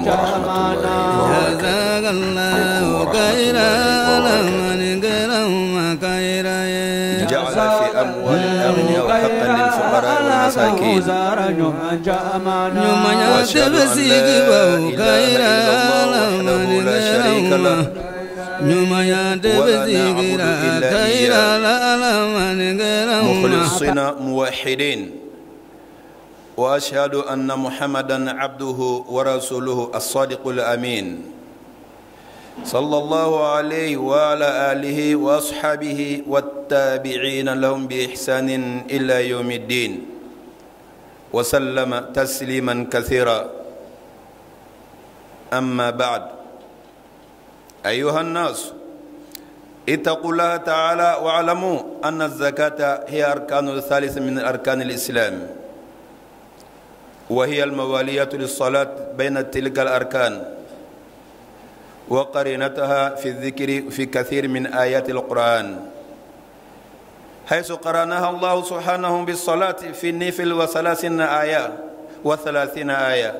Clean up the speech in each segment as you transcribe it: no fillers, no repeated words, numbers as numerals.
جزاك الله خيرا لمن كرم خيرا جعل في أموال الأغنياء حقا للفقراء والمساكين وأشهد أن لا إله إلا الله وحده لا شريك له ولا نعبد إلا إياه مخلصين موحدين وأشهد أن محمدا عبده ورسوله الصادق الأمين صلى الله عليه وعلى آله وأصحابه والتابعين لهم بإحسان إلى يوم الدين وسلم تسليما كثيرا. أما بعد، أيها الناس اتقوا الله تعالى واعلموا أن الزكاة هي أركان الثالث من أركان الإسلام، وهي الموالية للصلاة بين تلك الأركان وقرينتها في الذكر في كثير من آيات القرآن، حيث قرنها الله سبحانه بالصلاة في النفل و30 آية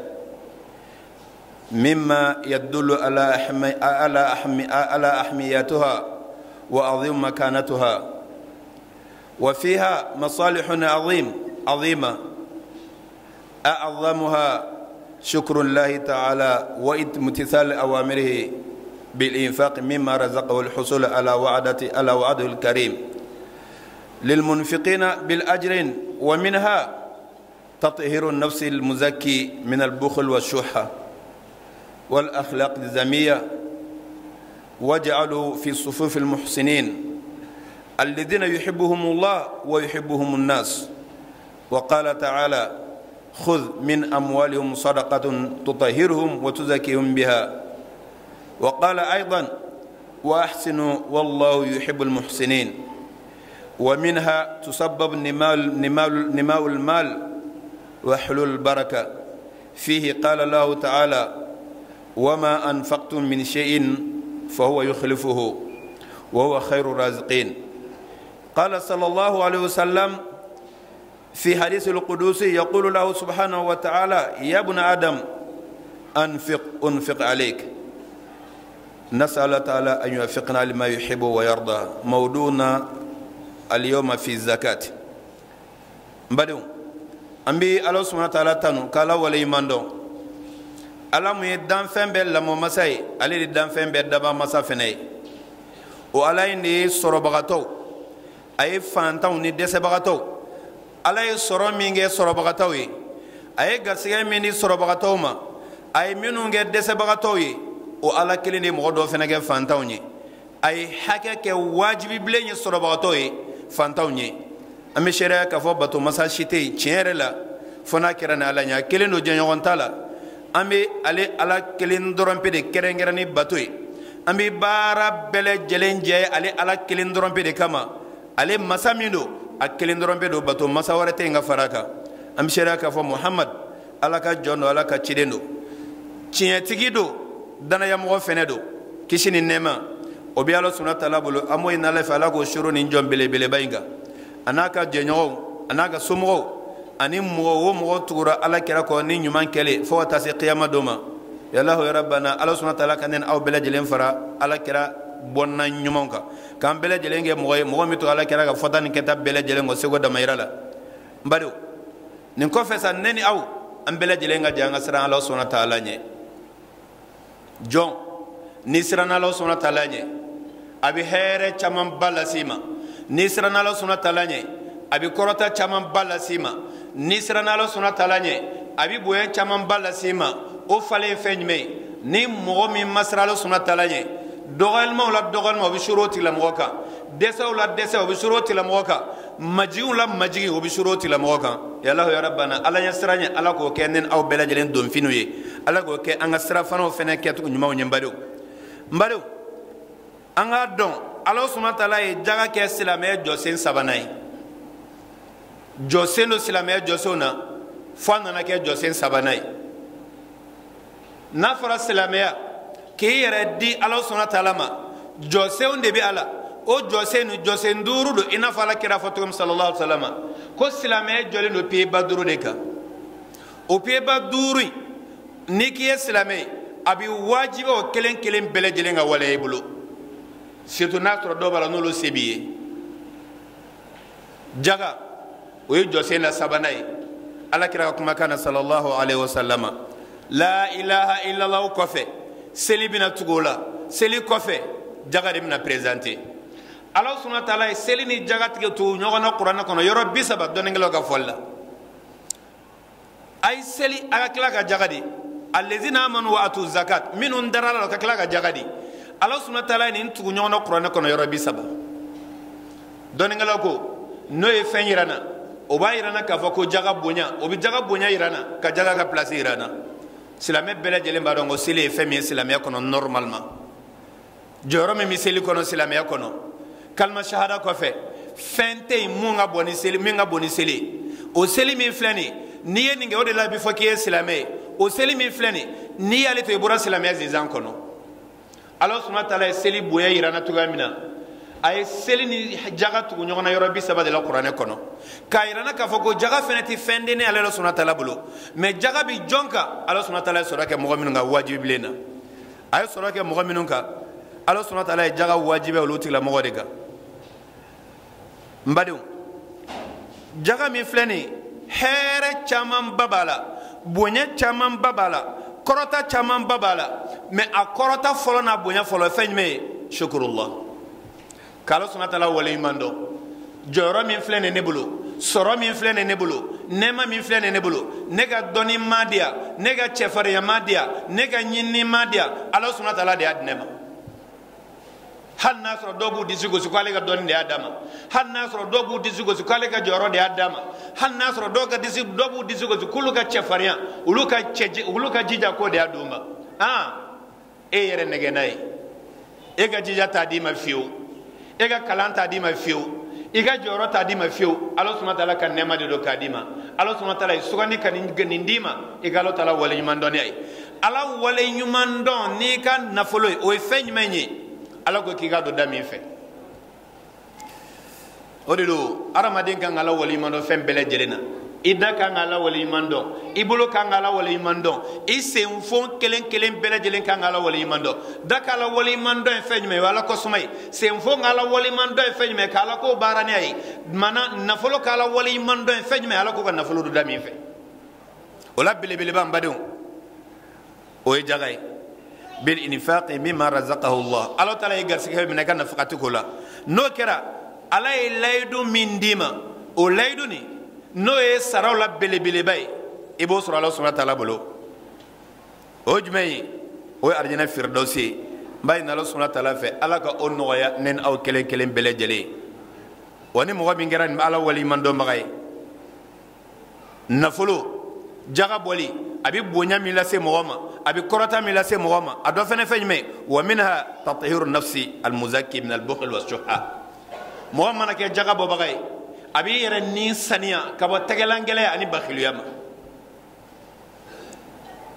مما يدل على أحميتها وعظيم مكانتها، وفيها مصالح عظيمة أعظمها شكر الله تعالى وامتثال أوامره بالإنفاق مما رزقه الحصول على وعده الكريم للمنفقين بالأجر، ومنها تطهير النفس المزكي من البخل والشح والأخلاق الذمية، واجعلوا في صفوف المحسنين الذين يحبهم الله ويحبهم الناس. وقال تعالى: خذ من أموالهم صدقة تطهرهم وتزكيهم بها. وقال أيضا: وأحسنوا والله يحب المحسنين. ومنها تسبب نماء المال وحلول البركة فيه. قال الله تعالى: وما أنفقتم من شيء فهو يخلفه وهو خير الرازقين. قال صلى الله عليه وسلم في حديث القدسي يقول له سبحانه وتعالى: يا ابن آدم أنفق عليك. نسأل تعالى أن يوفقنا لما يحب ويرضى. موضوعنا اليوم في الزكاة. بدو أمبي الله سبحانه وتعالى تنو كلا ولا يماندو ala mu ye danfɛn bɛɛ lamɔ masa ye, ale de danfɛn bɛɛ daba masa fɛnɛ ye. O ala in de ye sɔrɔbagatɔw, a ye fantanw ni dɛsɛbagatɔw, ala ye sɔrɔ min kɛ sɔrɔbagatɔw ye, a ye garisɛgɛ min di sɔrɔbagatɔw ma, a ye minnu kɛ dɛsɛbagatɔw ye, o ala kelen de ye mɔgɔ dɔ fɛnɛ kɛ fantanw ye. A ye hakɛ kɛ wajibibilen ye sɔrɔbagatɔw ye, fantanw ye. An bɛ sariya k'a fɔ bato masa si tɛ yen tiɲɛ yɛrɛ la fo n'a kɛra ni ala ɲɛ, a kelen don jɛɲɔgɔn t'a la. An bɛ ale ala kelen dɔrɔn pe de kɛrɛnkɛrɛn ni bato ye. An bɛ baara bɛɛ lajɛlen jɛ ale ala kelen dɔrɔn pe de kama. Ale masa min don, a kelen dɔrɔn pe don, bato masa wɛrɛ tɛ yen ka fara a kan. An bɛ sariya k'a fɔ Muhamad ala ka jɔn don, ala ka ciden don, tiɲɛtigi don, danayamɔgɔ fɛnɛ don, kisi ni nɛɛma o bɛ ala subahana taala bolo. An m'o ɲini ala fɛ, ala k'o suro ni jɔn belebeleba in kan, a n'a ka jɛɲɔgɔnw, a n'a ka somɔgɔw, ani mɔgɔ o mɔgɔ tugura ala kɛra kɔ ni ɲuman kɛlen fo ka taa se kiyama don ma. Ya Allahu ya Rabbana, ala subahana taala ka ne ni aw bɛɛ lajɛlen fara ala kɛra bɔnna ɲumanw kan, k'an bɛɛ lajɛlen kɛ mɔgɔ ye mɔgɔ min to ala kɛra ka fɔta ni kɛta bɛɛ lajɛlen kɔ seko damayira la. N badenw, nin kɔfɛ sa ne ni aw an bɛɛ lajɛlen ka jɛ an ka siran ala subahana taala ɲɛ. Jɔn ni siranna ala subahana taala ɲɛ, a bɛ hɛrɛ caman ba las'i ma. Ni siranna ala subahana taala ɲɛ, a bɛ kɔrɔta caman ba las'i ma. Ni siranna ala subahana taala ɲɛ, a bɛ bonya caman ba las'i ma. O falen ye fɛn jumɛn ye? Ni mɔgɔ min ma siran ala subahana taala ɲɛ, dɔgɔyalimaw la dɔgɔyalima o bɛ suru o tigilamɔgɔ kan, dɛsɛw la dɛsɛ o bɛ suru o tigilamɔgɔ kan, majigiw la majigi o bɛ suru o tigilamɔgɔ kan. Ya Allahu ya Rabbana, ala ɲɛ siran ɲɛ, ala k'o kɛ ne ni aw bɛɛ lajɛlen donfiniw ye, ala k'o kɛ an ka sirafanaw fɛnɛ kɛcogo ɲumanw ye. N badenw, an k'a dɔn ala subahana taala ye jaga kɛ silamɛya jɔsen sabanan ye. Jɔsen do silamɛya jɔsenw na fo a nana kɛ jɔsen sabanan ye. N'a fɔra silamɛya k'i yɛrɛ di ala subahana taala ma, jɔsenw de bɛ a la. O jɔsen ni jɔsen duuru don, i n'a fɔ ala kira fɔ cogo min sallallahu alaihi wa sallam, ko silamɛya jɔlen don piyeba duuru de kan. O piyeba duuru in ni k'i ye silamɛ a bɛ wajibi o kelen kelen bɛɛ lajɛlen ka waleya i bolo surtout n'a sɔrɔ dɔw b'a la n'olu se b'i ye jaga o ye jɔsen na sabanan ye alakira ka kumakan na sallallahu alaihi wasallam la ilaha illallah kɔfɛ seli bɛna tugu o la seli kɔfɛ jaga de bɛna présenter Allah subhanahu wa ta'ala ye seli ni jaga tigɛ tugu ɲɔgɔn na kuranɛ kɔnɔ yɔrɔ 30 dɔnnikɛlaw ka fɔli la a ye seli a ka tila ka jaga di allazina amanu wa atu zakat minnu darala la ka tila ka jaga di Allah subhanahu wa ta'ala ye nin tugu ɲɔgɔn na kuranɛ kɔnɔ yɔrɔ 30 dɔnnikɛlaw ko n'o ye fɛn yira n na o b'a yira n na k'a fɔ ko jaga bonya o bɛ jaga bonya yira n na ka jaga ka place yira n na silamɛ bɛɛ lajɛlen b'a dɔn ko seli ye fɛn min ye silamɛya kɔnɔ normalement jɔyɔrɔ min bɛ seli kɔnɔ silamɛya kɔnɔ kalima shahada kɔfɛ fɛn tɛ yen mun ka bon ni seli o seli min filɛ nin ye n'i ye nin kɛ o de la a bɛ fɔ k'i ye silamɛ ye o seli min filɛ nin ye n'i y'ale to i bɔra silamɛya zinzan kɔnɔ Allah subhanahu wa ta'ala ye seli bonya yira n na cogoya min na a ye seli ni jaga tugu ɲɔgɔn na yɔrɔ 30 de la kuranɛ kɔnɔ k'a yira n na k'a fɔ ko jaga fɛnɛ tɛ fɛn den ne ale subhanahu wa ta'ala bolo mais jaga bɛ jɔn kan Allah subhanahu wa ta'ala ye sɔrɔ kɛ mɔgɔ minnu kan wajibi bilen na a ye sɔrɔ kɛ mɔgɔ minnu kan Allah subhanahu wa ta'ala ye jaga wajibi olu tigilamɔgɔ de kan n badenw jaga min filɛ nin ye hɛrɛ camanba b'a la bonya camanba b'a la kɔrɔta camanba b'a la mais a kɔrɔta fɔlɔ n'a bonya fɔlɔ fɛn jumɛn ye shukurullah k'Ala subhanahu wa ta'ala waleɲuman dɔn jɔyɔrɔ min filɛ nin ne bolo sɔrɔ min filɛ nin ne bolo nɛɛma min filɛ nin ne bolo ne ka dɔnni ma di yan ne ka cɛfarinya ma di yan ne ka ɲinini ma di yan Ala subhanahu wa ta'ala de y'a di ne ma hali n'a sɔrɔ dɔw b'u disi gosi k'ale ka dɔnni de y'a d'a ma hali n'a sɔrɔ dɔw b'u disi gosi k'ale ka jɔyɔrɔ de y'a d'a ma hali n'a sɔrɔ dɔw b'u disi gosi k'olu ka cɛfarinya olu ka jija k'o de y'a d'u ma e yɛrɛ nɛgɛ n'a ye e ka jija t'a d'i ma fiyewu e ka kalan t'a d'i ma fiyewu i ka jɔyɔrɔ t'a d'i ma fiyewu Ala subhanahu wa ta'ala ka nɛɛma de don k'a d'i ma Ala subhanahu wa ta'ala ye sugandi ka nin d'i ma i ka Ala ta'ala waleɲuman dɔnniya ye Ala waleɲuman dɔn n'i ka nafolo ye o ye fɛn jumɛn ye Ala ko k'i ka don da min fɛ o de don hadamaden kan ka Ala waleɲuman dɔn fɛn bɛɛ lajɛlen na i da kan ka Ala waleɲuman dɔn i bolo kan ka Ala waleɲuman dɔn i senfon kelen kelen bɛɛ lajɛlen kan ka Ala waleɲuman dɔn da ka Ala waleɲuman dɔn ye fɛn jumɛn ye o ye Ala kosuma ye senfon ka Ala waleɲuman dɔn ye fɛn jumɛn ye ka Ala ko baara n'a ye mana nafolo ka Ala waleɲuman dɔn ye fɛn jumɛn ye Ala ko ka nafolo don da min fɛ o la belebeleba n badenw o ye jaga ye bil infaqi mimma razaqahu Allah Ala ta'ala ye garisɛgɛ minɛ ka nafakati ko la n'o kɛra Ala ye layidu min d'i ma o layidu ni n'o ye saraw la belebeleba ye i b'o sɔrɔ Ala subhanahu wa ta'ala bolo o jumɛn ye o ye arijinɛ firidausi ye n b'a ɲini Ala subhanahu wa ta'ala fɛ Ala ka o nɔgɔya ne ni aw kelen kelen bɛɛ lajɛlen wa ni mɔgɔ min kɛra nin Ala waleɲuman dɔnbaga ye nafolo jaga bɔli a bɛ bonya min lase mɔgɔ ma a bɛ kɔrɔta min lase mɔgɔ ma a dɔ fɛnɛ fɛn jumɛn wa minha tatahiru nafsi almuzakki min albukhl washuhha mɔgɔ mana kɛ jaga bɔbaga ye a b'i yɛrɛ ni saniya ka bɔ tɛgɛlangɛlɛya ani bakhiliya ma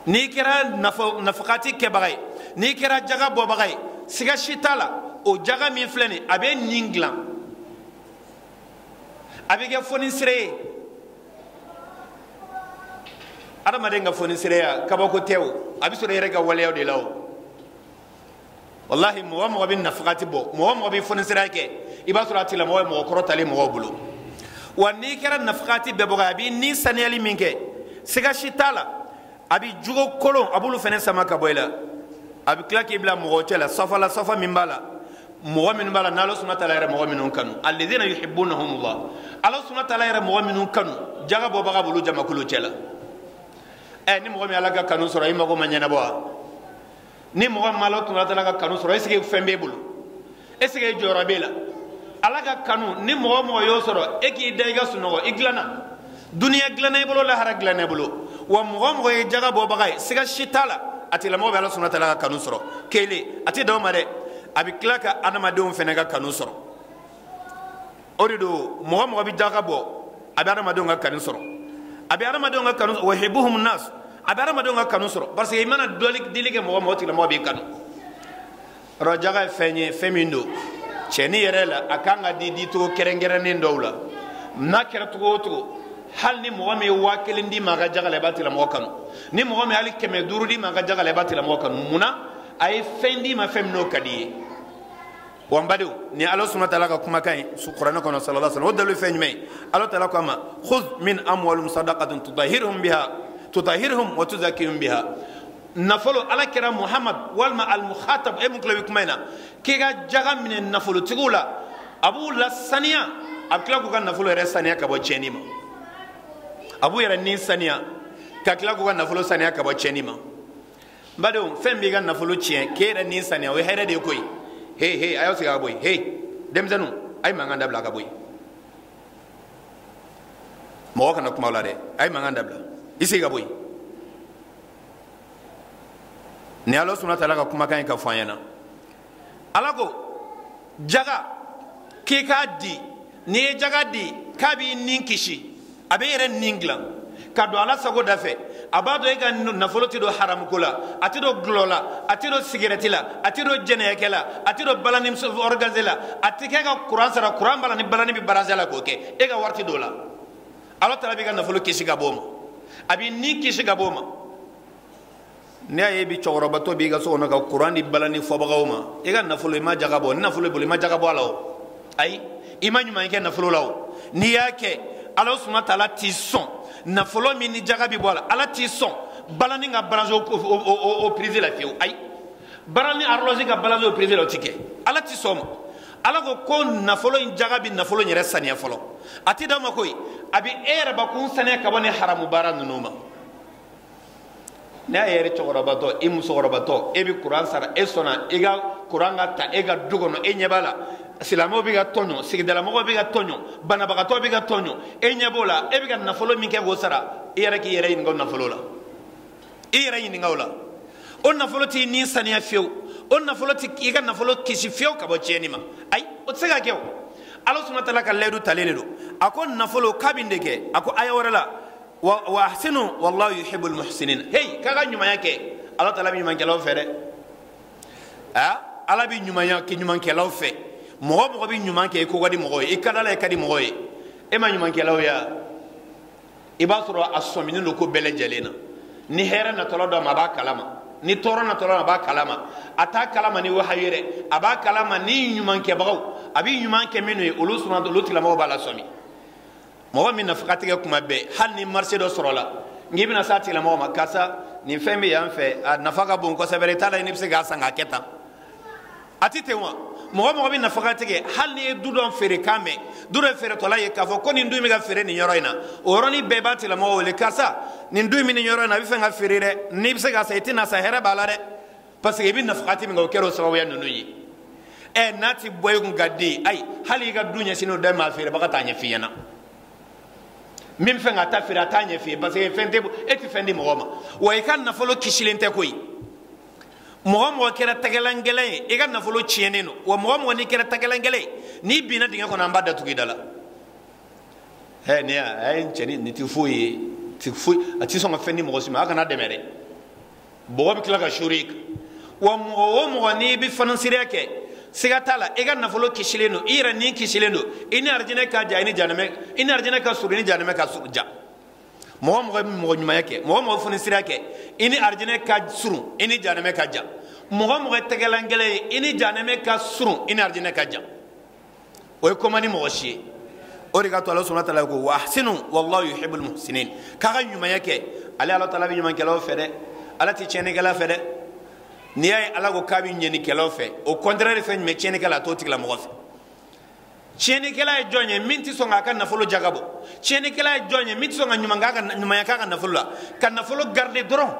n'i kɛra nafakati kɛbaga ye n'i kɛra jaga bɔbaga ye siga si t'a la o jaga min filɛ nin a bɛ nin dilan a bɛ kɛ fonisire ye adamaden ka fonisireya kabako tɛ o a bɛ sɔrɔ i yɛrɛ ka waleyaw de la o wallahi mɔgɔ mɔgɔ bɛ nafakati bɔ mɔgɔ mɔgɔ bɛ fonisireya kɛ i b'a sɔrɔ a tigilamɔgɔ ye mɔgɔ kɔrɔtalen mɔgɔw bolo wa n'i kɛra nafakati bɛɛbaga a b'i ni saniyali min kɛ siga si t'a la a bɛ jogo kolon a b'olu fɛnɛ sama ka bɔ i la a bɛ tila k'i bila mɔgɔw cɛ la safa min b'a la mɔgɔ minnu b'a la n'Ala subhanahu wa ta'ala yɛrɛ mɔgɔ minnu kanu alladhina yuhibbunahumullah Ala subhanahu wa ta'ala yɛrɛ mɔgɔ minnu kanu jaga bɔbaga b'olu jamakulu cɛ la ni mɔgɔ min Ala ka kanu sɔrɔ i mago ma ɲɛnabɔ wa ni mɔgɔ min Ala subhanahu wa ta'ala ka kanu sɔrɔ est-ce que fɛn b'e bolo est-ce que jɔyɔrɔ b'e la Ala ka kanu ni mɔgɔ mɔgɔ y'o sɔrɔ e k'i da i ka sunɔgɔ i dilanna duniya dilanna i bolo lahara dilanna i bolo wa mɔgɔ mɔgɔ ye jaga bɔbaga ye siga si t'a la a tigilamɔgɔ bɛ Ala subhanahu wa ta'ala ka kanu sɔrɔ kelen a tɛ dan o ma dɛ a bɛ tila ka adamadenw fɛnɛ ka kanu sɔrɔ o de don mɔgɔ mɔgɔ bɛ jaga bɔ a bɛ adamadenw ka kanu sɔrɔ a bɛ adamadenw ka kanu wa yuhibbuhum nas a bɛ adamadenw ka kanu sɔrɔ parce que i mana dili kɛ mɔgɔ mɔgɔ tigilamɔgɔ b'i kanu yɔrɔ jaga ye fɛn ye fɛn min don cɛnni yɛrɛ la a kan ka di cogo kɛrɛnkɛrɛnnen dɔw la n'a kɛra cogo o cogo hal ni mɔgɔ min ye 1000 di ma ka jagala i b'a tila mɔgɔ kanu ni mɔgɔ min hali 500 di ma ka jagala i b'a tila mɔgɔ kanu munna a ye fɛn di ma fɛn min n'o ka di ye wa n badenw ni Ala subhanahu wa ta'ala ka kumakan ye kuranɛ kɔnɔ sallallahu alaihi wasallam o dalilu fɛn jumɛn ye Ala ta'ala ko a ma khudh min amwalihim sadaqatan tutahhiruhum wa tuzakkihim biha nafolo ala kɛra Muhammad walima al-mukhatab mun kila bi kuma in na k'i ka jaga minɛ nafolotigiw la a b'u la saniya a bɛ tila k'u ka nafolo yɛrɛ saniya ka bɔ tiɲɛni ma a b'u yɛrɛ ni saniya ka tila k'u ka nafolo saniya ka bɔ tiɲɛni ma n badenw fɛn b'i ka nafolo tiɲɛ k'e yɛrɛ ni saniya o ye hɛrɛ de ye koyi a y'aw sigi a ka bɔ yen denmisɛnninw a ye mankan dabila a ka bɔ yen mɔgɔ kana kuma o la dɛ a ye mankan dabila i sigi ka bɔ yen ni Ala subhanahu wa ta'ala ka kumakan in ka fɔ an ɲɛna Ala ko jaga k'i k'a di n'i ye jaga di k'a b'i nin kisi a bɛ yɛrɛ nin dilan ka don Ala sago da fɛ a b'a dɔn e ka nafolo tɛ don haramuko la a tɛ don gulɔ la a tɛ don sigɛrɛti la a tɛ don jɛnɛyakɛ la a tɛ don balani organiser la a tɛ kɛ ka kuran sara kuran bala ni balani bɛ baraza la k'o kɛ e ka wari tɛ don o la Ala taala b'i ka nafolo kisi ka bɔ o ma a b'i nin kisi ka bɔ o ma ne y'a ye bi cɛkɔrɔbatɔ b'i ka so kɔnɔ ka kuran di balani fɔbagaw ma i ka nafolo i ma jaga bɔ ni nafolo bolo i ma jaga bɔ a la o ayi i ma ɲuman kɛ nafolo la o n'i y'a kɛ Ala subhanahu wa ta'ala t'i sɔn nafolo min ni jaga bi bɔ a la Ala t'i sɔn balani ka balazo o privé la fiyewu ayi balani arlosi ka balazo o privé la o ti kɛ Ala t'i sɔn ma Ala ko nafolo in jaga bi nafolo in yɛrɛ saniya fɔlɔ a ti d'aw ma koyi a bi e yɛrɛ bakun saniya ka bɔ ni haramu baara ninnu ma ne y'a yɛrɛ cɛkɔrɔbatɔ i musokɔrɔbatɔ e bi kuran sara e sɔnna i ka kuran ka ta e ka du kɔnɔ e ɲɛ b'a la silamɛw bɛ ka tɔɲɔ sigidalamɔgɔw bɛ ka tɔɲɔ banabagatɔ bɛ ka tɔɲɔ e ɲɛ b'o la e bɛ ka nafolo min kɛ k'o sara i yɛrɛ k'i yɛrɛ ɲininka o nafolo la i yɛrɛ ɲininka o la o nafolo t'i ni saniya fiyewu o nafolo t'i i ka nafolo kisi fiyewu ka bɔ tiɲɛni ma ayi o tɛ se ka kɛ o Ala subhanahu wa ta'ala ka layidu talen de don a ko nafolo k'a bɛ nin de kɛ a ko aya wɛrɛ la wa ahsinu wallahu yuhibbul muhsinin k'a ka ɲumanya kɛ Ala ta'ala bɛ ɲumankɛlaw fɛ dɛ Ala bɛ ɲumanya kɛ ɲumankɛlaw fɛ mɔgɔ mɔgɔ bɛ ɲuman kɛ i ko ka di mɔgɔ ye i ka da la i ka di mɔgɔ ye e ma ɲumankɛlaw ye i b'a sɔrɔ a sɔminen don ko bɛɛ lajɛlen na ni hɛrɛ natɔla dɔ ma a b'a kalama ni tɔɔrɔ natɔla ma a b'a kalama a t'a kalama ni wahayi yɛrɛ a b'a kalama ni ɲumankɛbagaw a bɛ ɲuman kɛ minnu ye olu tigilamɔgɔw b'a la sɔmi mɔgɔ min nafaga tigɛ kuma bɛɛ hali ni marché dɔ sɔrɔ la n'i bɛna s'a tigilamɔgɔ ma karisa nin fɛn bɛ yan fɛ a nafa ka bon kosɛbɛ i t'a la i bɛ se k'a san k'a kɛ tan a tɛ ten wa mɔgɔ mɔgɔ bɛ nafaga tigɛ hali ni ye du dɔ feere kan mɛn du dɔ feeretɔla ye k'a fɔ ko nin du in bɛ ka feere nin yɔrɔ in na o yɔrɔnin bɛɛ b'a tigilamɔgɔ wele karisa nin du in bɛ nin yɔrɔ in na a bɛ fɛ ka feere dɛ n'i bɛ se k'a san i tɛna san hɛrɛ b'a la dɛ parce que i bɛ nafaga ti min kɛ o kɛra o sababuya ninnu ye n'a ti bɔ i kun ka di ayi hali i ka du ɲɛsin o dɔ ma feerebaga t'a ɲɛf'i ɲɛna min fɛn ka ta feere a t'a ɲɛf'i ye parce que fɛn tɛ e tɛ fɛn di mɔgɔ ma wa i ka nafolo kisilen tɛ koyi mɔgɔ mɔgɔ kɛra tɛgɛlan gɛlɛn ye i ka nafolo tiɲɛnen don wa mɔgɔ mɔgɔ n'i kɛra tɛgɛlan gɛlɛn ye n'i binna dingɛ kɔnɔ an b'a datugu i da la ne a ye n cɛ nin tɛ foyi ye a tɛ sɔn ka fɛn di mɔgɔ si ma a kana dɛmɛ dɛ bɔgɔ bɛ tila ka suri i kan wa mɔgɔ o mɔgɔ n'i bɛ fanansiriya kɛ siga t'a la i ka nafolo kisilen don i yɛrɛ ni kisilen don i ni arijinɛ ka ja i ni arijinɛ ka surun i ni jahanɛmɛ ka ja mɔgɔ mɔgɔ bɛ mɔgɔ ɲumanya kɛ mɔgɔ mɔgɔ fanansiriya kɛ i ni arijinɛ ka surun i ni jahanɛmɛ ka ja mɔgɔ mɔgɔ tɛgɛlan gɛlɛn ye i ni jahanɛmɛ ka surun i ni arijinɛ ka ja o ye ko man di mɔgɔ si ye o de ka to Ala subhanahu wa ta'ala ko wa ahsinu wallahu yuhibbul muhsinin k'a ka ɲumanya kɛ ale Ala ta'ala bɛ ɲumankɛlaw fɛ dɛ Ala tɛ tiɲɛnikɛla fɛ dɛ n'i y'a ye Ala ko k'a bɛ ɲɛnikɛlaw fɛ o contraire fɛn jumɛn tiɲɛnikɛla a t'o tigilamɔgɔ fɛ tiɲɛnikɛla ye jɔn ye min tɛ sɔn k'a ka nafolo jaga bɔ tiɲɛnikɛla ye jɔn ye min tɛ sɔn ka ɲumanya k'a ka nafolo la ka nafolo garder dɔrɔn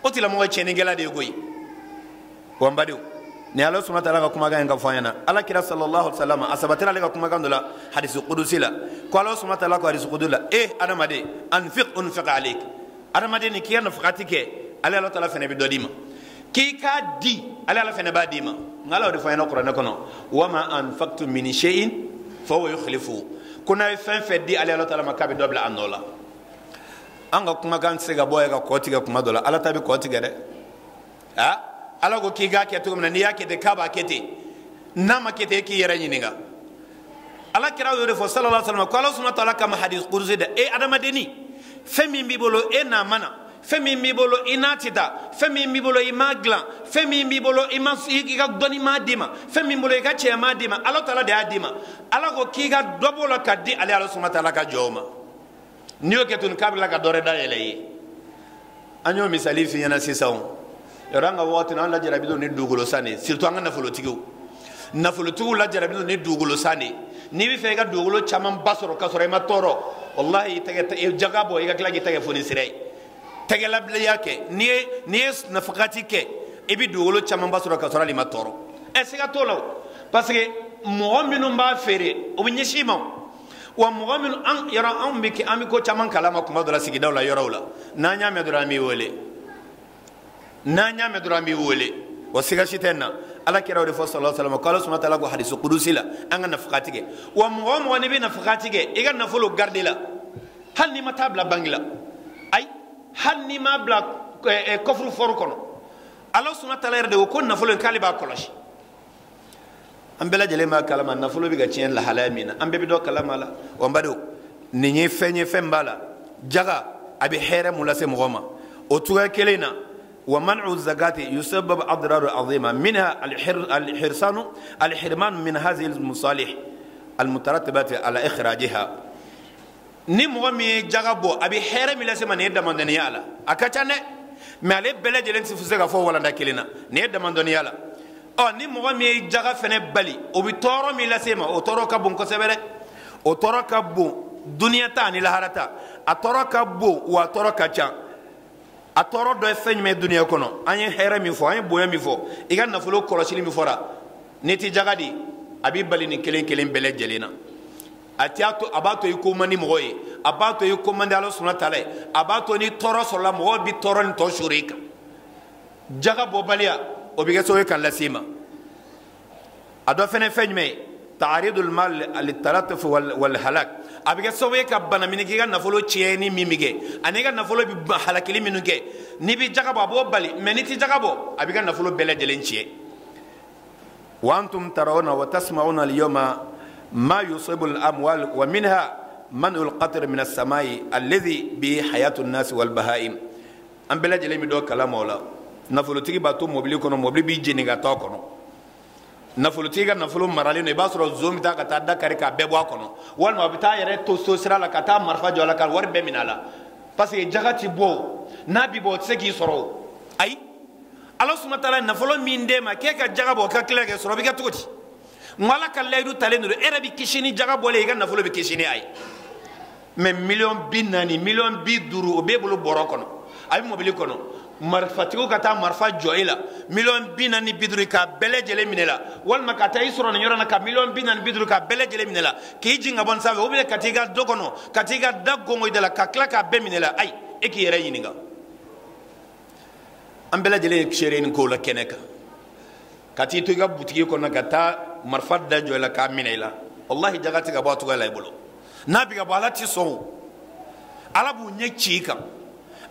o tigilamɔgɔ ye tiɲɛnikɛla de ye koyi wa n badenw ni Ala subhanahu wa ta'ala ka kumakan in ka fɔ an ɲɛna Alakira sallallahu alaihi wa sallam a sabatira ale ka kumakan dɔ la hadisi kudusi la ko Ala subhanahu wa ta'ala ko hadisi kudusi la adamaden anfiq unfiq alek adamaden ni k'i ka nafakati kɛ ale Ala ta'ala fɛnɛ bɛ dɔ d'i ma k'i k'a di ale Ala fɛnɛ b'a d'i ma nka Ala y'o de fɔ an ɲɛna kuranɛ kɔnɔ wa ma anfaqtum min shay'in fa huwa yukhlifuhu ko n'a ye fɛn fɛn di ale Ala ta'ala ma k'a bɛ dɔ bila a nɔ la an ka kumakan tɛ se ka bɔ ye ka kɔ tigɛ kuma dɔ la Ala ta bɛ kɔ tigɛ dɛ Ala ko k'i k'a kɛ cogo min na n'i y'a kɛ ten k'a b'a kɛ ten n'a ma kɛ ten e k'i yɛrɛ ɲininka ala kira yo de fo sallallahu alaihi wasallam ko Allah subhanahu wa ta'ala kama hadith qudsi de e adamadeni femi mbibolo e na mana femi mbibolo inatita femi mbibolo imagla femi mbibolo imasiga doni madima femi mbibolo ga che madima Allah ta'ala de adima ala ko kiga dobolo kaddi ali Allah subhanahu wa ta'ala ka joma niyo ketun kabla ka dore da eleyi anyo misali fi yana sisaw yoranga wati na la jarabido ni dugulo sane surtout anga nafolo tigiw la jarabido ni dugulo sane ni bi fe ga dugulo chaman basoro kasoro ma toro wallahi tege jagabo iga klagi tege foni sirei tege la bliya ke ni nafaqati ke ibi dugulo chaman basoro kasoro li ma toro siga tolo parce que mo minu ba fere o bi nyishima wa mo minu an yara an bi ki ami ko chaman kalama kuma dola sigi dawla yorawla na nya me dora mi wole wa siga shitenna ala kira de fo sallallahu alaihi wasallam qala subhanahu wa ta'ala ko hadithu qudusi la anga nafaqati ke wa mo ne bi nafaqati ke iga nafolo garde la hal ni matabla bangla ay hal ni ma bla kofru for kono ala subhanahu wa ta'ala de ko nafolo kaliba koloshi ambela jele ma kalama nafolo bi ga cien la halamina ambe bi do kalama la wa mbado ni nyi fenye fembala jaga abi here mulase mogoma o tuga kelena ومنع الزكاة يسبب أضرار عظيمة منها الحرمان من هذه المصالح المترتبة على إخراجها نمغمي جغبو أبي حرم لسما نيدا من دنيالا أكتاني ما لي بلد لنسي فسيغا فو ولا ناكلنا نيدا من دنيالا نمغمي جغا فني بالي وبتورو ميلاسيما وتورو كابون كسبره وتورو كابو دنيا تاني لهارتا أتورو كابو وتورو كاتشان a toro do feñ me dunya kono anye here mi fo anye boya mi fo iga na fulo korosili mi fora neti jagadi abi bali ni kelen bele jelena atiato abato yiko mani moye abato yiko mandi Allah subhanahu wa ta'ala abato ni toro sola mo bi toro ni to shurika jaga bobalia obiga sowe kan lasima ado fene feñ me تعريض المال للتلطف والهلاك ابيغا سوي كبنا مينيغا نافولو تشيني ميميغي انيغا نافولو بحلاكلي مينوغي نيبي جاغابو ابو بالي منيتي جاغابو ابيغا نافولو بلا دلنشي وانتم ترون وتسمعون اليوم ما يصيب الاموال ومنها منع القطر من السماء الذي به حياه الناس والبهائم ام بلا دلي مي دو كلام ولا نافولو تيغي باتو موبيلي كونو موبيلي بي جينيغا تو كونو nafolo tiga nafolo marali no ibasro zoom ta kata dakari ka bebo akono wal ma bita yere to so sira la kata marfa jola kal war be minala parce que jagati bo nabi bo tsegi soro ay Allah subhanahu wa ta'ala nafolo minde ma ke ka jagabo ka klege soro bi ka tuti ngala kal laydu talenu era bi kishini jagabo le ga nafolo bi kishini ay mais million binani million biduru o be bulu borokono ay mobili kono marfatigo kata marfa joila million binani bidru ka bele jele minela wal makata isro na yorana ka million binani bidru ka bele jele minela ki jinga bon save obile katiga dogono katiga dagongo de la kakla ka be minela ay e ki yere yininga am bele jele shereni ko la keneka kati to ga butigi ko na kata marfa da joila ka minela wallahi jagati ga batu ga laybulo nabi ga balati so alabu nyekika